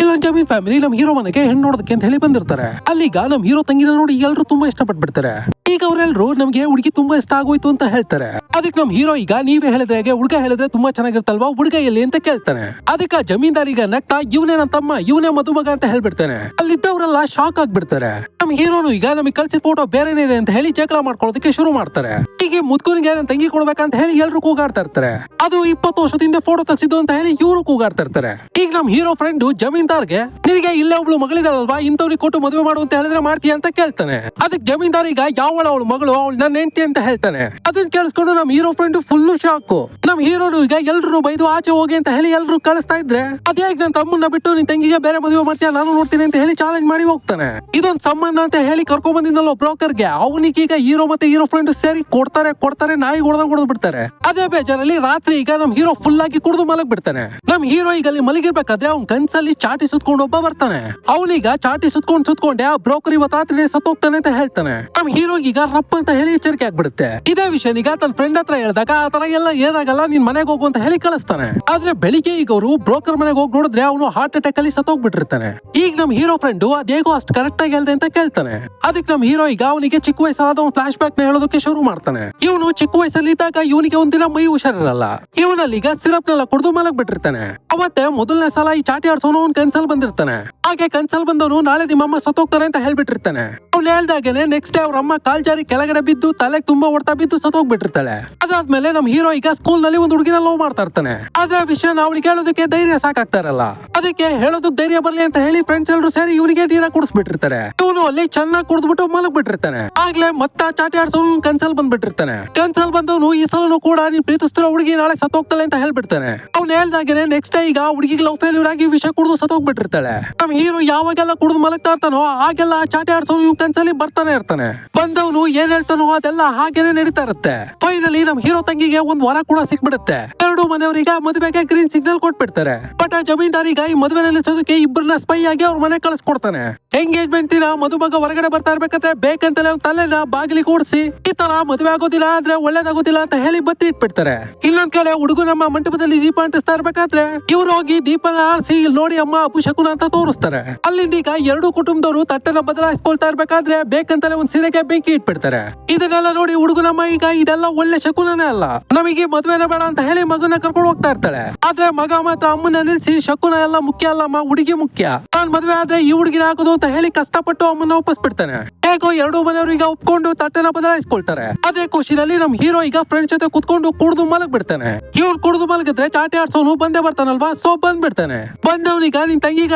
ಇಲ್ಲೊಂದ್ ಜಮೀನ್ ಫ್ಯಾಮಿಲಿ ನಮ್ ಹೀರೋ ಮನೆಗೆ ಹೆಣ್ಣು ನೋಡೋದಕ್ಕೆ ಅಂತ ಹೇಳಿ ಬಂದಿರ್ತಾರೆ. ಅಲ್ಲಿಗ ನಮ್ ಹೀರೋ ತಂಗಿನ ನೋಡಿ ಎಲ್ರು ತುಂಬಾ ಇಷ್ಟಪಟ್ಬಿಡ್ತಾರೆ. ಈಗ ಅವರೆಲ್ಲರೂ ನಮ್ಗೆ ಹುಡುಗಿ ತುಂಬಾ ಇಷ್ಟ ಆಗೋಯ್ತು ಅಂತ ಹೇಳ್ತಾರೆ. ಅದಕ್ಕೆ ನಮ್ ಹೀರೋ ಈಗ ನೀವೇ ಹೇಳಿದ್ರೆ ಹುಡುಗ ಹೇಳಿದ್ರೆ ತುಂಬಾ ಚೆನ್ನಾಗಿರ್ತಲ್ವಾ, ಹುಡುಗ ಎಲ್ಲಿ ಅಂತ ಕೇಳ್ತಾನೆ. ಅದಕ್ಕೆ ಜಮೀನ್ದಾರಿಗ ನಗ್ತಾ ಇವನೇ ನನ್ನ ತಮ್ಮ, ಇವನೇ ಮದುಮಗ ಅಂತ ಹೇಳ್ಬಿಡ್ತಾನೆ. ಅಲ್ಲಿದ್ದವರೆಲ್ಲ ಶಾಕ್ ಆಗ್ಬಿಡ್ತಾರೆ. ನಮ್ ಹೀರೋನು ಈಗ ನಮಗೆ ಕಳ್ಸಿದ ಫೋಟೋ ಬೇರೆನೇ ಇದೆ ಅಂತ ಹೇಳಿ ಜಗಳ ಮಾಡ್ಕೊಳ್ಳೋದಕ್ಕೆ ಶುರು ಮಾಡ್ತಾರೆ. ಹೀಗೆ ಮುದ್ಕುನಿಗೆ ನನ್ನ ತಂಗಿ ಕೊಡ್ಬೇಕಂತ ಹೇಳಿ ಎಲ್ರು ಕೂಗಾಡ್ತಾ ಇರ್ತಾರೆ. ಅದು 20 ವರ್ಷದಿಂದ ಫೋಟೋ ತೆಗ್ಸಿದ್ದು ಅಂತ ಹೇಳಿ ಇವರು ಕೂಗಾಡ್ತಾ ಇರ್ತಾರೆ. ಈಗ ನಮ್ ಹೀರೋ ಫ್ರೆಂಡ್ ಜಮೀನ್ದಾರ್ಗೆ ನಿನಗೆ ಇಲ್ಲೇ ಒಬ್ಳು ಮಗಳಿದಾಳಲ್ವಾ, ಇಂಥವ್ರಿಗೆ ಕೊಟ್ಟು ಮದುವೆ ಮಾಡು ಅಂತ ಹೇಳಿದ್ರೆ ಮಾಡ್ತೀಯ ಅಂತ ಕೇಳ್ತಾನೆ. ಅದಕ್ಕೆ ಜಮೀನ್ದಾರ್ ಈಗ ಯಾವಳ ಅವಳು ಮಗಳು, ಅವಳು ನನ್ನ ಹೆಂಡತಿ ಅಂತ ಹೇಳ್ತಾನೆ. ಅದನ್ನ ಕೇಳಿಸ್ಕೊಂಡು ನಮ್ ಹೀರೋ ಫ್ರೆಂಡ್ ಫುಲ್ ಶಾಕ್. ನಮ್ ಹೀರೋನು ಈಗ ಎಲ್ರು ಬೈದು ಆಚೆ ಹೋಗಿ ಅಂತ ಹೇಳಿ ಎಲ್ರು ಕಳಿಸ್ತಾ ಇದ್ರೆ ಅದೇ ನನ್ನ ತಮ್ಮನ್ನ ಬಿಟ್ಟು ನಿನ್ ತಂಗಿಗೆ ಬೇರೆ ಮದುವೆ ಮಾಡ್ತೀಯ, ನಾನು ನೋಡ್ತೀನಿ ಅಂತ ಹೇಳಿ ಚಾಲೆಂಜ್ ಮಾಡಿ ಹೋಗ್ತಾನೆ. ಇದೊಂದು ಸಂಬಂಧ ಅಂತ ಹೇಳಿ ಕರ್ಕೊಂಡ್ ಬಂದಿದ್ದಲ್ಲ ಬ್ರೋಕರ್ಗೆ, ಅವನಿಗೀಗ ಹೀರೋ ಮತ್ತೆ ಹೀರೋ ಫ್ರೆಂಡ್ ಸೇರಿ ಕೊಡ್ತಾರೆ ನಾಯಿ ಹೊಡೆದು ಬಿಡ್ತಾರೆ. ಅದೇ ಬೇಜಾರಲ್ಲಿ ರಾತ್ರಿ ಈಗ ನಮ್ ಹೀರೋ ಫುಲ್ ಆಗಿ ಕುಡಿದು ಮಲಗ್ ಬಿಡ್ತಾನೆ. ನಮ್ ಹೀರೋ ಈಗ ಅಲ್ಲಿ ಮಲಗಿರ್ಬೇಕಾದ್ರೆ ಅವ್ನ್ ಕನ್ಸಲ್ಲಿ ಚಾಟಿ ಸುತ್ಕೊಂಡು ಒಬ್ಬ ಬರ್ತಾನೆ. ಅವನೀಗ ಚಾಟಿ ಸುತ್ಕೊಂಡೆ ಆ ಬ್ರೋಕರ್ ಇವತ್ತು ರಾತ್ರಿ ಸತ್ತೋಗ್ತಾನೆ ಅಂತ ಹೇಳ್ತಾನೆ. ನಮ್ ಹೀರೋಗೀಗ ರಪ್ಪ ಅಂತ ಹೇಳಿ ಎಚ್ಚರಿಕೆ ಆಗ್ಬಿಡುತ್ತೆ. ಇದೇ ವಿಷಯ ಈಗ ತನ್ನ ಫ್ರೆಂಡ್ ಹತ್ರ ಹೇಳಿದಾಗ ಆ ತರ ಎಲ್ಲ ಏನಾಗಲ್ಲ, ನಿನ್ ಮನೆಗೆ ಹೋಗು ಅಂತ ಹೇಳಿ ಕಳಿಸ್ತಾನೆ. ಆದ್ರೆ ಬೆಳಿಗ್ಗೆ ಈಗ ಅವರು ಬ್ರೋಕರ್ ಮನೆಗೆ ಹೋಗಿ ನೋಡಿದ್ರೆ ಅವನು ಹಾರ್ಟ್ ಅಟ್ಯಾಕ್ ಅಲ್ಲಿ ಸತ್ತೋಗ್ಬಿಟ್ಟಿರ್ತಾನೆ. ಈಗ ನಮ್ ಹೀರೋ ಫ್ರೆಂಡ್ ಅದೇಗೋ ಅಷ್ಟು ಕರೆಕ್ಟ್ ಆಗಿ ಹೇಳ್ದೆ ಅಂತ ಕೇಳ್ತಾನೆ. ಅದಕ್ಕೆ ನಮ್ ಹೀರೋ ಈಗ ಅವನಿಗೆ ಚಿಕ್ಕ ವಯಸ್ಸಾದ ಒಂದು ಫ್ಲಾಶ್ ಬ್ಯಾಕ್ ನ ಹೇಳೋದಕ್ಕೆ ಶುರು ಮಾಡ್ತಾನೆ. ಇವನು ಚಿಕ್ಕ ವಯಸ್ಸಲ್ಲಿ ಇದ್ದಾಗ ಇವನಿಗೆ ಒಂದಿನ ಮೈ ಹುಷಾರಿರಲ್ಲ. ಇವನಲ್ಲಿ ಈಗ ಸಿರಪ್ ನೆಲ್ಲ ಕುಡಿದು ಮಲಗ್ ಬಿಟ್ಟಿರ್ತಾನೆ. ಅವತ್ತೆ ಮೊದಲನೇ ಸಲ ಈ ಚಾಟಿ ಆಡ್ಸೋನು ಅವ್ನ್ ಕನ್ಸಲ್ ಬಂದಿರ್ತಾನೆ. ಹಾಗೆ ಕನ್ಸಲ್ ಬಂದವನು ನಾಳೆ ನಿಮ್ಮಮ್ಮ ಸತ್ತೋಗ್ತಾರೆ ಅಂತ ಹೇಳ್ಬಿಟ್ಟಿರ್ತಾನೆ. ಅವ್ನು ಹೇಳ್ದಾಗೇನೆ ನೆಕ್ಸ್ಟ್ ಡೇ ಅವ್ರ ಅಮ್ಮ ಕಾಲ್ ಜಾರಿ ಕೆಳಗಡೆ ಬಿದ್ದು ತಲೆಗೆ ತುಂಬಾ ಹೊಡ್ತಾ ಬಿದ್ದು ಸತ್ತೋಗ್ಬಿಟ್ಟಿರ್ತಾಳೆ. ಅದಾದ್ಮೇಲೆ ನಮ್ ಹೀರೋ ಈಗ ಸ್ಕೂಲ್ ನಲ್ಲಿ ಒಂದು ಹುಡುಗಿನ ಲವ್ ಮಾಡ್ತಾ ಇರ್ತಾನೆ. ಆದ್ರೆ ಆ ವಿಷಯ ಅವಳಿಗೆ ಹೇಳೋದಕ್ಕೆ ಧೈರ್ಯ ಸಾಕಾಗ್ತಾ ಇರಲ್ಲ. ಅದಕ್ಕೆ ಹೇಳೋದಕ್ಕೆ ಧೈರ್ಯ ಬರ್ಲಿ ಅಂತ ಹೇಳಿ ಫ್ರೆಂಡ್ಸ್ ಎಲ್ಲರೂ ಸೇರಿ ಇವನಿಗೆ ನೀರ ಕುಡಿಸ್ಬಿಟ್ಟಿರ್ತಾರೆ. ಇವನು ಅಲ್ಲಿ ಚೆನ್ನಾಗಿ ಕುಡಿದ್ಬಿಟ್ಟು ಮಲಗ್ ಬಿಟ್ಟಿರ್ತಾನೆ. ಆಗ್ಲೇ ಮತ್ತೆ ಚಾಟಿ ಆಡ್ಸೋನು ಕನ್ಸಲ್ ಬಂದ್ಬಿಟ್ಟಿರ್ತಾನೆ. ಕನ್ಸಲ್ ಬಂದವನು ಈ ಸಲನು ಕೂಡ ನೀನ್ ಪ್ರೀತಿಸ್ತಿರೋ ಹುಡುಗಿ ನಾಳೆ ಸತ್ತೋಗ್ತಾಳೆ ಅಂತ ಹೇಳ್ಬಿಡ್ತಾನೆ. ಅವ್ನು ಹೇಳ್ದಾಗೇನೆ ನೆಕ್ಸ್ಟ್ ಡೇ ಈಗ ಹುಡುಗಿಗೆ ಲವ್ ಫೇಲ್ಯೂರ್ ಆಗಿ ವಿಷ ಕುಡಿದು ಸತ್ತೋಗ್ಬಿಟ್ಟಿರ್ತಾಳೆ. ನಮ್ ಹೀರೋ ಯಾವಾಗೆಲ್ಲ ಕುಡಿದು ಮಲಗ್ತಾ ಇರ್ತಾನೋ ಆಗೆಲ್ಲ ಚಾಟಿ ಆಡ್ಸೋನು ಇವ್ ಕನ್ಸಲ್ಲಿ ಬರ್ತಾನೆ ಇರ್ತಾನೆ. ಬಂದವನು ಏನ್ ಹೇಳ್ತಾನೋ ಅದೆಲ್ಲ ಹಾಗೇನೆ ನಡೀತಾ ಇರುತ್ತೆ. ಫೈನಲಿ ನಮ್ ಹೀರೋ ತಂಗಿಗೆ ಒಂದ್ ವರ ಕೂಡ ಸಿಕ್ಬಿಡುತ್ತೆ. ಎರಡು ಮನೆಯವರಿಗೆ ಮದುವೆಗೆ ಗ್ರೀನ್ ಸಿಗ್ನಲ್ ಕೊಟ್ಬಿಡ್ತಾರೆ. ಬಟ್ ಆ ಜಮೀನ್ದಾರಿಗ ಈ ಮದುವೆ ನಿಲ್ಲಿಸೋದಕ್ಕೆ ಇಬ್ಬರನ್ನ ಸ್ಪೈ ಆಗಿ ಅವ್ರ ಮನೆ ಕಳಿಸ್ಕೊಡ್ತಾನೆ. ಎಂಗೇಜ್ಮೆಂಟ್ ದಿನ ಮದುಮಗ ಹೊರಗಡೆ ಬರ್ತಾ ಇರ್ಬೇಕಾದ್ರೆ ಬೇಕಂತಲೇ ಅವ್ನ ತಲೆನ ಬಾಗಿಲಿ ಕೂಡಿಸಿ ಈ ತರ ಮದುವೆ ಆಗೋದಿಲ್ಲ ಆದ್ರೆ ಒಳ್ಳೇದಾಗೋದಿಲ್ಲ ಅಂತ ಹೇಳಿ ಬತ್ತಿ ಇಟ್ಬಿಡ್ತಾರೆ. ಇನ್ನೊಂದ್ ಕಡೆ ಹುಡುಗ ನಮ್ಮ ಮಂಟಪದಲ್ಲಿ ದೀಪ ಅಂಟಿಸ್ತಾ ಇರ್ಬೇಕಾದ್ರೆ ಇವ್ರು ಹೋಗಿ ದೀಪನ ಆರಿಸಿ ಇಲ್ಲಿ ನೋಡಿ ಅಮ್ಮ ಅಪಶಕುನ ಅಂತ ತೋರಿಸ್ತಾರೆ. ಅಲ್ಲಿಂದ ಈಗ ಎರಡು ಕುಟುಂಬದವರು ತಟ್ಟೆನ ಬದಲಾಯಿಸ್ಕೊಳ್ತಾ ಇರ್ಬೇಕಾದ್ರೆ ಬೇಕಂತಲೇ ಒಂದ್ ಸೀರೆಗೆ ಬೆಂಕಿ ಇಟ್ಬಿಡ್ತಾರೆ. ಇದನ್ನೆಲ್ಲ ನೋಡಿ ಹುಡುಗನಮ್ಮ ಈಗ ಇದೆಲ್ಲ ಒಳ್ಳೆ ಶಕುನನೇ ಅಲ್ಲ, ನಮಗೆ ಮದುವೆನ ಬೇಡ ಅಂತ ಹೇಳಿ ಮಗನ ಕರ್ಕೊಂಡು ಹೋಗ್ತಾ ಇರ್ತಾಳೆ. ಆದ್ರೆ ಮಗ ಮಾತ್ರ ಅಮ್ಮನ ನಿಲ್ಸಿ ಶಕುನ ಎಲ್ಲ ಮುಖ್ಯ ಅಲ್ಲಮ್ಮ, ಹುಡುಗಿ ಮುಖ್ಯ, ನಾನ್ ಮದುವೆ ಆದ್ರೆ ಈ ಹುಡುಗಿನ ಹಾಕೋದು ಅಂತ ಹೇಳಿ ಕಷ್ಟಪಟ್ಟು ಅಮ್ಮನ ಒಪ್ಪಿಸ್ಬಿಡ್ತಾನೆ. ಹೇಗೋ ಎರಡು ಮನೆಯವರು ಈಗ ಒಪ್ಕೊಂಡು ತಟ್ಟೆನ ಬದಲಾಯಿಸ್ಕೊಳ್ತಾರೆ. ಅದೇ ಖುಷಿನಲ್ಲಿ ನಮ್ ಹೀರೋ ಈಗ ಫ್ರೆಂಡ್ಸ್ ಜೊತೆ ಕುತ್ಕೊಂಡು ಕುಡ್ದು ಮಲಗ್ ಬಿಡ್ತಾನೆ. ಇವ್ನು ಕುಡ್ದು ಮಲಗಿದ್ರೆ ಚಾಟಿ ಆಡ್ಸೋನು ಬಂದೇ ಬರ್ತಾನಲ್ವಾ, ಸೊ ಬಂದ್ಬಿಡ್ತಾನೆ. ಬಂದವನಿಗ ನಿನ್ ತಂಗಿಗ